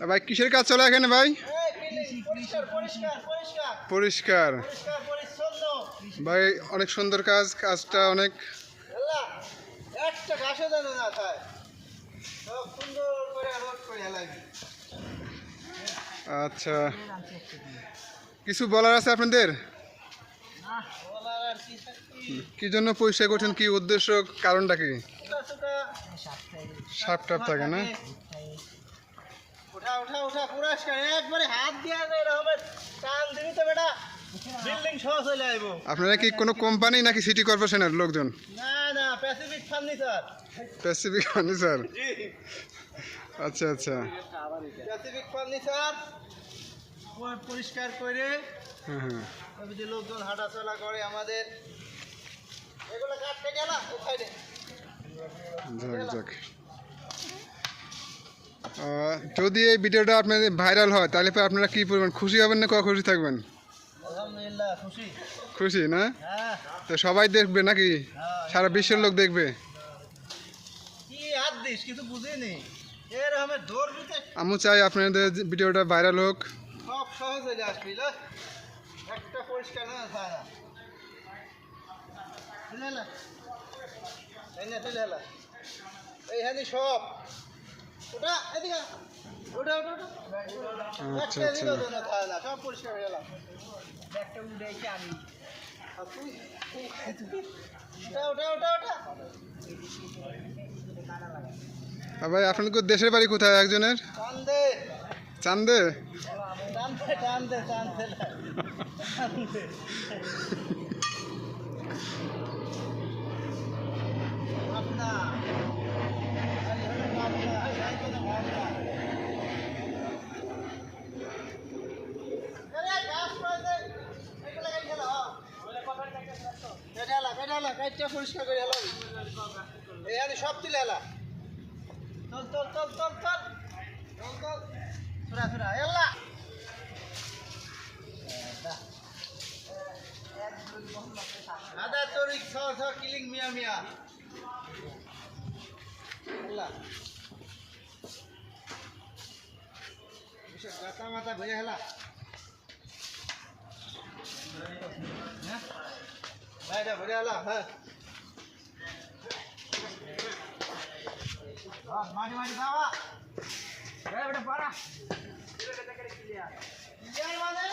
ভাই কিসের কাজ চলে এখানে ভাই? পরিষ্কার ভাই, অনেক সুন্দর কাজ, কাজটা অনেক। আচ্ছা, কিছু বলার আছে আপনাদের? কি জন্য পরিষ্কার করছেন, কি উদ্দেশ্য, কারণটা কি? সাপ টাপ থাকে না? আপনারা কি কোনো কোম্পানি নাকি সিটি কর্পোরেশনের লোকজন? না, প্যাসিফিক ফার্নিচার। প্যাসিফিক ফার্নিচার, আচ্ছা আচ্ছা। প্যাসিফিক ফার্নিচার পরিষ্কার করে যে লোকজন হাঁটাচলা করে আমাদের এগুলো কাটতে গেল সাইডে। যাক যাক, যদি এই ভিডিওটা আপনাদের ভাইরাল হয় তাহলে আপনারা কি পরিমাণ খুশি হবেন না খুশি থাকবেন? আলহামদুলিল্লাহ খুশি। খুশি না? হ্যাঁ। তো সবাই দেখবে নাকি? সারা বিশ্বের লোক দেখবে? কি হাত দিস কিছু বুঝিনি এরকমের ধরবিতে। আমি চাই আপনাদের ভিডিওটা ভাইরাল হোক। সব সহজ হয়ে আসবি না, একটা পরিষ্কার না থাকে না। এইখানে সব ওটা এদিকে ওটা ওটা ওটা আচ্ছা একটা আচ্ছা, দিলেও যেন থাকে না, সব পরিষ্কার হয়ে গেলাম। একটা উঠেছি আমি ওটা ওটা ওটা ওটা। ভাই আপনাদের দেশের বাড়ি কোথায় একজনের? চান্দে। চান্দে? চান্দে চান্দে চান্দে চান্দে। আপনা পরিষ্কার করে হেলাম এখানে সব তুলে হেলা। চল চল চল চল চল চল চল সুরা সুরা এলা। আদা তরিক ছ ছ কিলিং মিয়া মিয়া এলা। গাতা মাথা ভরে হেলা। হ্যাঁ ভরে হেলা। হ্যাঁ মাটি মাটি খাওয়া বেটা পারা মানে